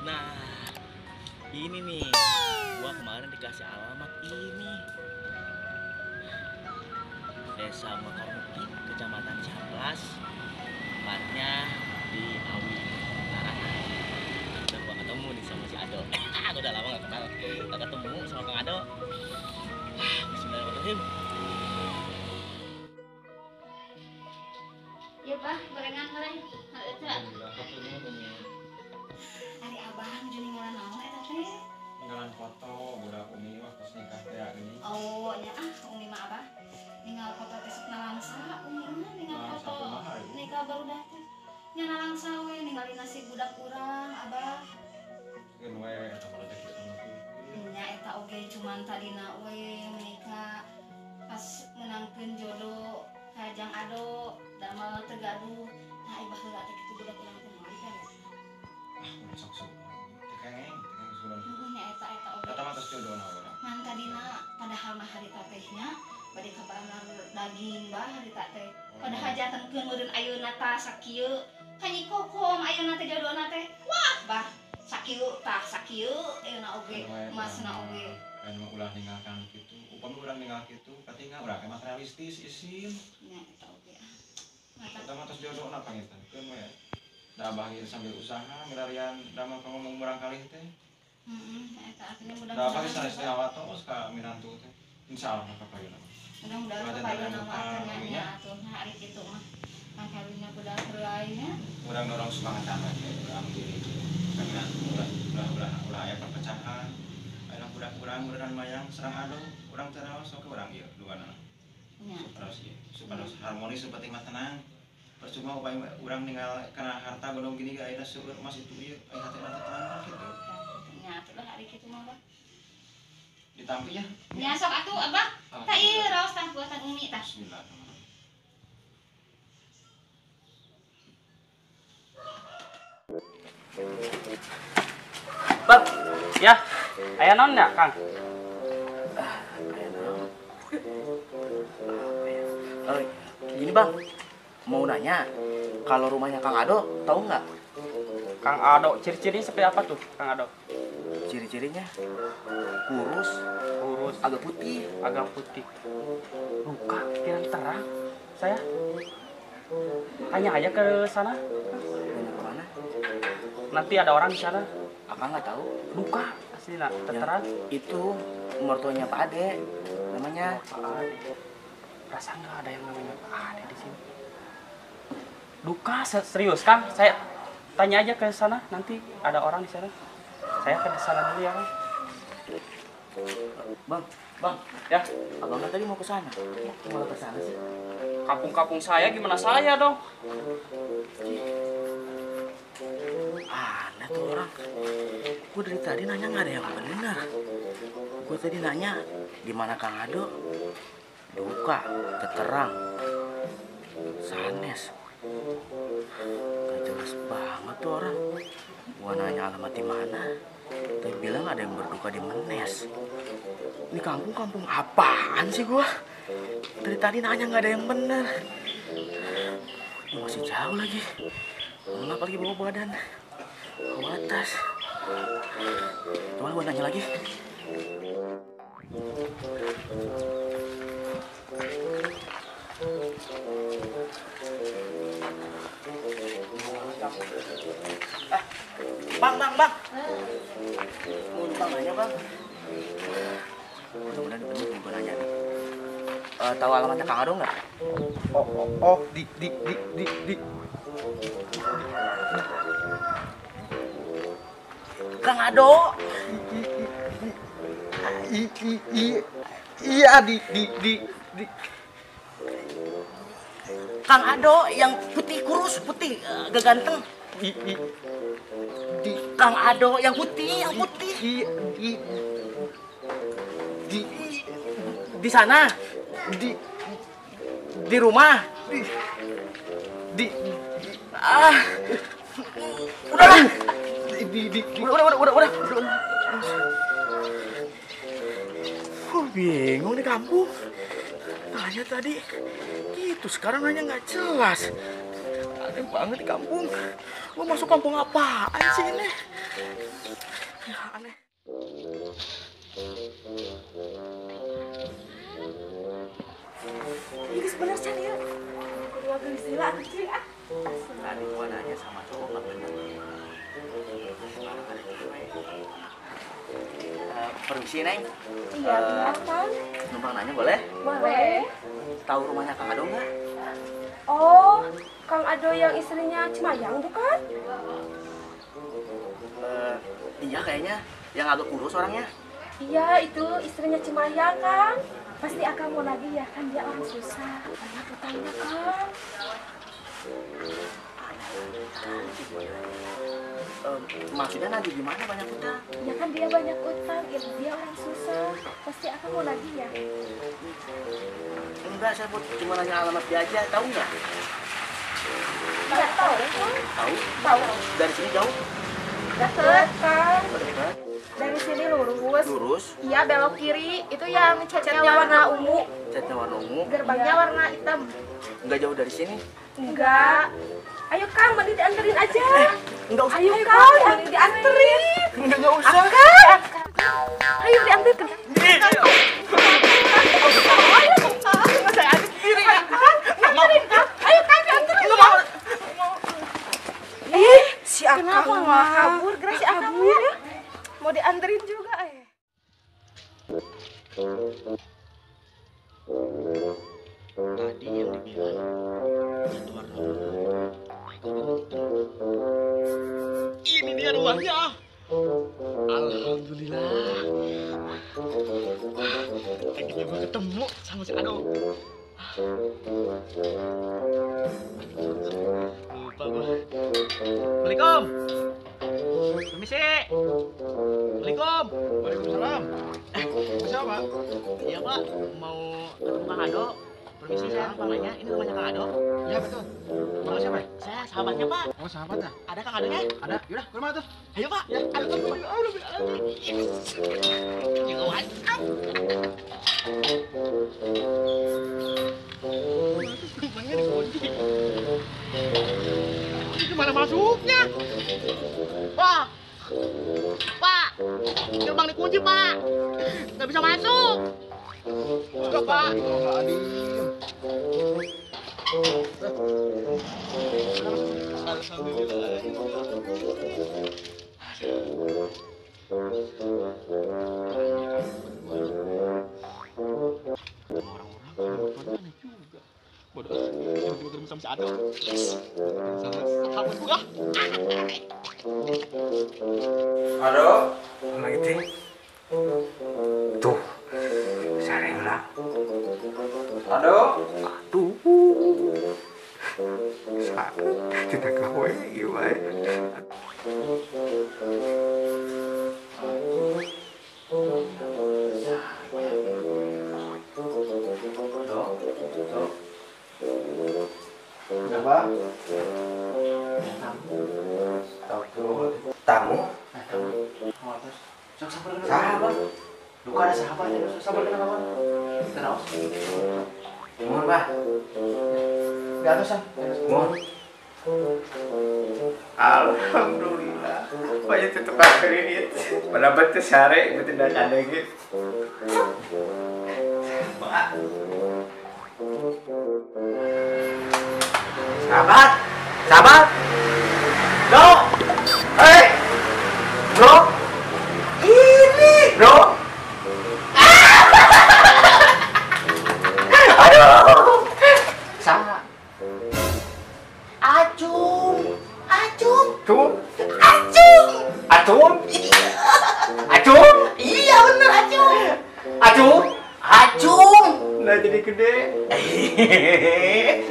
Nah, ini nih, gua kemarin dikasih alamat ini. Desa Mekarmuki, Kecamatan Ciamplas, tempatnya di Awi. Nah, udah gua ketemu nih sama si Ado. Aku udah lama gak kenal, gak ketemu sama Kang Ado. Bismillahirrahmanirrahim. Iya Pak, gorengan goreng. Hari abang jadi ngaran naon eta teh? Ngaran foto budak Umi mah pas nikah teh ini. Oh, nya Umi mah Abah. Ninggal foto teh sok nalangsa, Umi mah ninggal foto nikah barudak teh. Nya nalangsa we ningali nasi budak urang, Abah. Keun we eta mah teh kitu mah. Nya eta oge cuman tadina we menikah pas menangkeun jodoh Kajang Ado damel teu gaduh. Nah, ibah heula teh kitu budak urang teh moal kan. Sok-sok. Tekeng sudah. Nya eta oge. Eta mah tos jodohna urang. Ngan tadina padahal mah harita tehnya bade kabaran daging bah harita teh. Padahal jatengkeun meureun ayeuna tah sakieu. Hanyi kokom ayeuna teh jodohna teh. Wah, bah sakieu tah sakieu ayeuna oge emasna oge. Kan mah ulah ninggalkan kitu. Upami urang ninggal kitu, katingal urang mah realistis isin. Nya eta oge. Eta mah tos jodohna pangitan. Keun we. Da abah ieu sambil usaha milarian damel ka ngomong urang kalih teh. Eta artinya Da abah mudah-mudahan geus awatos ka minantu teh. Insyaallah kapayeuna. mudah-mudahan kapayeuna mah nya atuh hari kitu mah. Kawinna budak heulainya. Urang dorong semangat amat ya, urang diri. Karena ulah aya perpecahan. Ayeuna budak urang beneran mayang serang ado, urang teh raos sok urang ieu dugana. Nya Supados harmonis seperti mah tenang. Percuma upaya urang ninggal kana harta gondong gini ge ayeuna seueur mas itu ieu aya hati mah tenang kitu. nya atuh lah hari kitu mah. Ditampi ya. Nya sok atuh Abah. Tah ieu raos tah buatan Umi tah. Bismillahirrahmanirrahim. Bang, ya, aya naon ya, Kang? Gini bang, mau nanya, kalau rumahnya Kang Ado, tahu nggak? Kang Ado, ciri-cirinya seperti apa tuh, Kang Ado? Ciri-cirinya kurus, agak putih. Luka, pirang terang. Saya tanya aja ke sana. Nanya kemana? Nanti ada orang di sana. Akang nggak tahu. Luka, asli nak terang. Itu mertuanya Pak Ade, namanya. Pak Ade. Perasaan nggak ada yang namanya Pak Ade di sini. Luka, serius Kang. Saya tanya aja ke sana. Nanti ada orang di sana. Saya ke sana dulu ya, Kang. Bang, Ya, abangnya tadi mau ke sana. Malah ke sana sih. kampung-kampung saya gimana saya dong? Aneh tuh orang. Gue dari tadi nanya nggak ada yang benar. Gue tadi nanya di mana Kang Ado, duka, keterang, sanes, gak jelas banget. tuh orang. Gua nanya alamat di mana, dia bilang ada yang berduka di Menes. Ini kampung apaan sih gua? Dari tadi nanya nggak ada yang bener. Ini masih jauh lagi. Kenapa lagi bawa badan? Ke atas. Coba gua nanya lagi. Bang. Mau numpang nanya, Bang. Mudah-mudahan bener gue nanya nih. Tahu alamatnya Kang Ado nggak? Di. Kang Ado. Iya di. Kang Ado yang putih kurus, agak ganteng. Kang Ado yang putih. Di sana. Di rumah. Udah. Bingung di kampung. Nanya tadi gitu, sekarang nanya nggak jelas. Aneh banget di kampung. Gua masuk kampung apaan sih ini? Ya, aneh. Ini sebenarnya dia. Kedua gelisila kecil ah. Tadi gua nanya sama cowok nggak bener. Sekarang ada cewek. Permisi, Neng. Iya, kenapa? Numpang nanya boleh? Boleh. Tahu rumahnya Kang Ado nggak? Oh, Kang Ado yang istrinya Cimayang bukan? Iya kayaknya, yang agak kurus orangnya. Iya, itu istrinya Cimayang kan. Pasti akan mau lagi ya, kan dia orang susah. Banyak utangnya kan. Maksudnya nanti gimana banyak utang? Ya kan dia banyak utang, ya, dia orang susah. Pasti akan mau lagi ya. Enggak, saya cuma nanya alamat dia aja, tahu nggak? Nggak tahu kan? Tahu? Dari sini jauh? Deket kan? Dekat. Dari sini lurus. Lurus. Iya, belok kiri. Itu yang catnya warna ungu. Catnya warna ungu. Gerbangnya warna hitam. Enggak jauh dari sini. Enggak. Ayo Kang, mending dianterin aja. Enggak usah. Ayo Kang, mending dianterin. Enggak usah. Ayo dianterin. Ayo Kang, dianterin. Si Akang mah kabur, gerak si Akang ya. Mau dianterin juga Tadi yang dibilang itu warna ungu. Ini dia rumahnya. Alhamdulillah. Akhirnya gue ketemu sama si Ado. Lupa gue. Assalamualaikum. Permisi. Assalamualaikum. Waalaikumsalam. Siapa? Iya Pak, mau ketemu Kang Ado. Permisi saya numpang nanya, ini rumahnya Kang Ado? Iya betul. Kamu siapa? Saya sahabatnya Pak. Oh sahabatnya. Ada Kang Adonya? Ada. Yaudah, ke rumah tuh. Ayo Pak. Ya, juga mantap. Rumahnya dikunci. Ini gimana masuknya? Pak. Pak. Gerbang dikunci Pak. Nggak bisa masuk. Enggak Pak. Ado, lagi tuh, sarela. Ado, tuh, kita kawe gimana? Coba. Tamu? Oh, terus sok sabar kenal. Sahabat. Duka ada sahabatnya, sok sabar kenal lawan. Terus. Mohon, Pak. Di atas san. Mohon. Alhamdulillah. Banyak tetep kredit. Pada betul sare, betul dah ada gitu. Pak. Sahabat. Sahabat. Bro. Hei. Bro. Ini, bro. Aduh. Sama. Acung. Acung. Acung. Acung. Acung. Acung. Iya bener Acung. Acung. Acung. Nah jadi gede.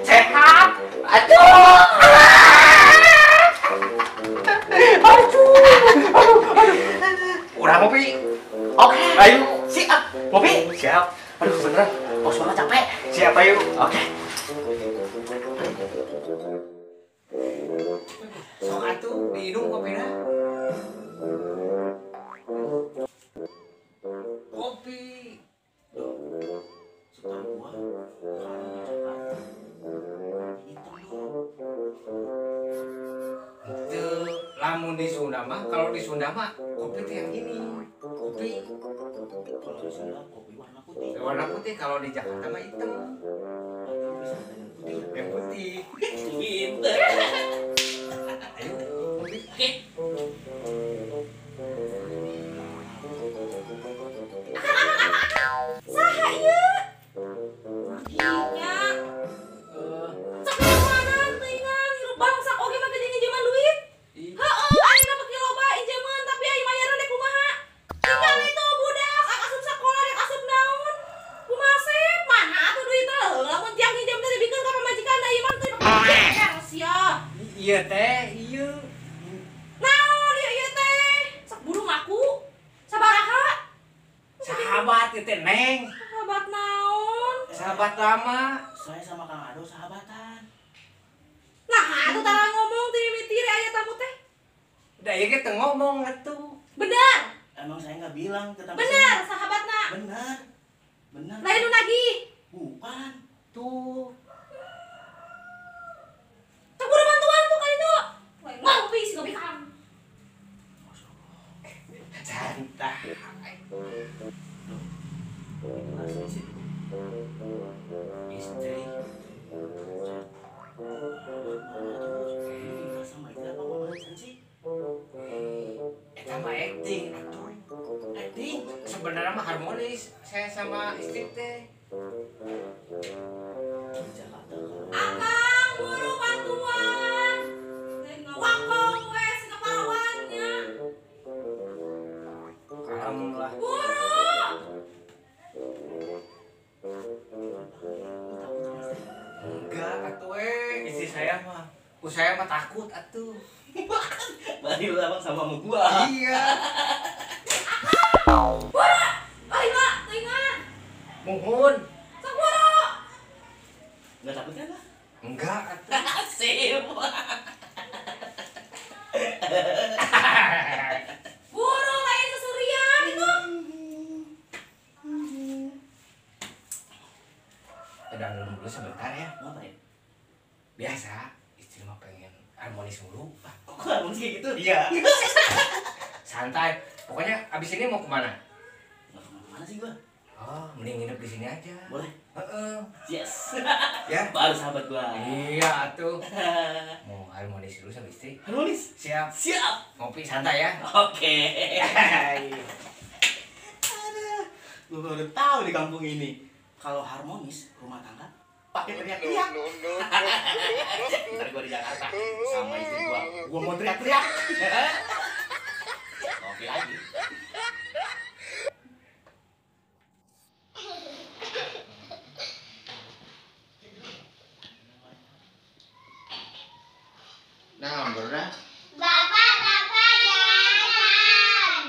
Sehat. Acung. Acung. Udah ngopi. Oke. Ayo. Siap. Ngopi. Siap. Aduh beneran. Bos banget capek. Siap ayo. Oke. Sok atuh diinum kopinya. Kopi. Sekarang gua Itu lamun di Sunda mah, kalau di Sunda mah kopi itu yang ini. Kopi kalau di Sunda kopi warna putih. warna putih, kalau di Jakarta mah hitam. Yang putih. Pinter. Ayo, kopi. Oke. Saha ieu? Iya. Sakit mana teuingan hirup bangsa oge mah teh nginjeman duit. Heeh, ayeuna beki loba injeman tapi aya bayaran dek kumaha? Tinggal itu budak asup sakola dek asup naon? Kumaha sep? Mana atuh duitna? Lamun tiang nginjem teh dibikeun ka pamajikanna ieu mah teh pakai sia. Iya teh, iya. Naon ieu teh? Sok buru ngaku. Sabaraha? Sahabat itu Neng. Sahabat naon? Sahabat lama. Saya sama Kang Ado sahabatan. Nah, atuh tara ngomong teh mimiti aya tamu teh. Udah ya kita ngomong atuh. Bener. Emang saya nggak bilang ke tamu Bener, sini. sahabatna. Bener. Bener. Lain nu nagih. Bukan. Tuh. Tak kudu bantuan tuh kali itu. Ngopi sih ngopi kan. Santai. Istri. Sama itu apa ngomongin sih? Eta mah acting atuh. Acting sebenarnya mah harmonis saya sama istri teh. Di Jakarta. Akang buru bantuan. Wakong wes kepalawannya. Alhamdulillah. Buru. Enggak atuh istri saya mah. Saya mah takut atuh. Bari lu abang sama sama gua. Iya. Buru. Ayo, teuingan. Muhun. Sok buru. Nggak takut kan lah? Enggak atuh. Asik. Buru lain susurian itu. Udah dulu sebentar ya. Ngapain? Biasa istri mah pengen harmonis mulu. Kok harus kayak gitu? Iya. Santai. Pokoknya abis ini mau kemana? Nggak kemana-mana sih gua. Oh, mending nginep di sini aja. Boleh? Heeh. Yes. Ya. Baru sahabat gua. Iya atuh. Mau harmonis dulu sama istri. Harmonis. Siap. Siap. Ngopi santai ya. Oke. Aduh, gua baru tahu di kampung ini kalau harmonis rumah tangga pakai teriak-teriak. Ntar gua di Jakarta sama istri gua mau teriak-teriak. Oke lagi. Nah, bener. Bapak jalan.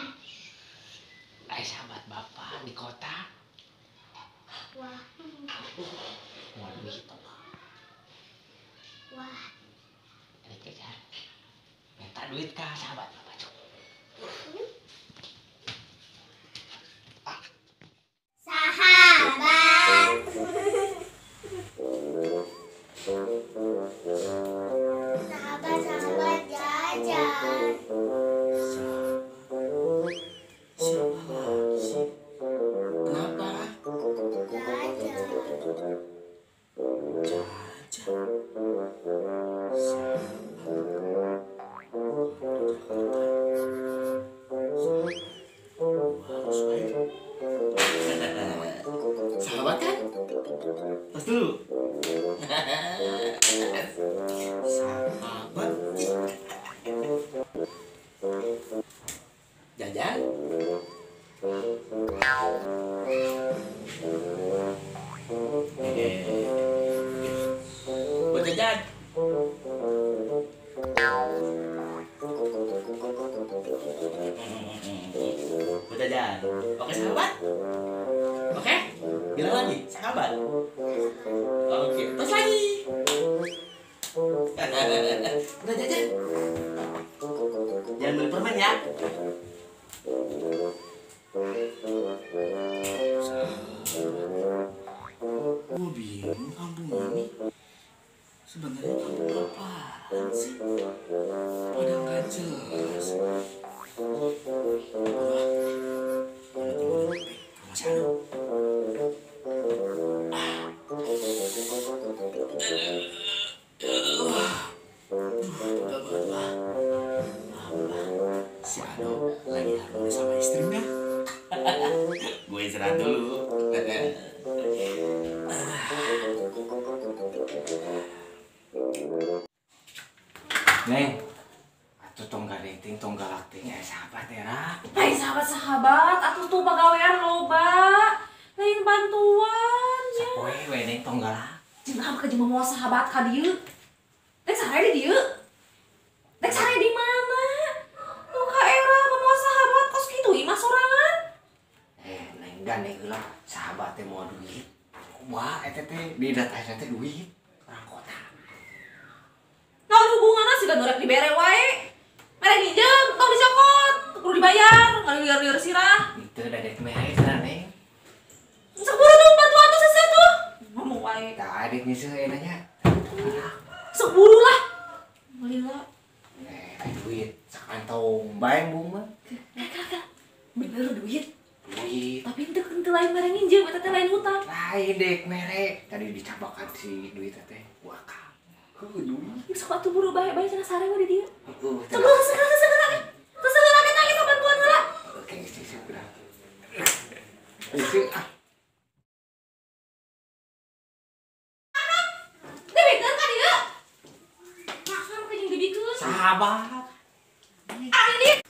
Sahabat bapak di kota. Wah. Waduh itu. Wah. Ini kan. Minta duit ka sahabat apa cok? Sahabat. Sahabat-sahabat jajan. Siapa sih? Kenapa? Jajan. Sahabat kan? Tas dulu. Sahabat. Jajan. Buat jajan. Buat jajan. Oke sahabat. Oke. Bilang lagi sahabat. Oke. Terus lagi. Udah jajan. Jangan beli permen ya. Gue bingung kampung ini sebenarnya kampung apaan sih? Pada nggak jelas. Masih ada. Si Ado lagi harus sama istrinya. Gue istirahat dulu. Neng, atuh tong gading tong galak ting sahabat ya Ra. Hai sahabat-sahabat, atuh tuh pagawean loba. Lain bantuan ya. Sapoe we neng tong galak. Jeung ka jeung mau sahabat ka dieu. Dek sare di dieu. Dek sare di mana? Nu ka era mau sahabat kos kitu imah sorangan. Neng gandeng heula sahabat teh mau duit. Wah, eta teh di data teh duit orang kota. Naon hubunganna sih kan urek dibere wae. Mere minjem, tong dicokot, kudu dibayar, ngalieur-lieur sirah. Itu dadek mere cenah neng. Sepuluh tuh bantuan tuh seseh tuh. Ngomong wae. Tah adik nyeuseun enanya. Sepuluh lah. Lila. Duit sakantong bae bung mah. Bener duit. Duit. Tapi ente lain mere nginjem, eta teh lain hutang. Lain dek mere. Tadi dicabakan si duit teh. Wakam. Duit. Sok atuh buru bae-bae cenah sare we di dieu. Tenang. Coba segera. Terus segera kita kita bantuan heula. Oke, segera. Isi ah. Dibikeun ka dieu. Makan ka jeung dibikeun. Sahabat. Ari dik.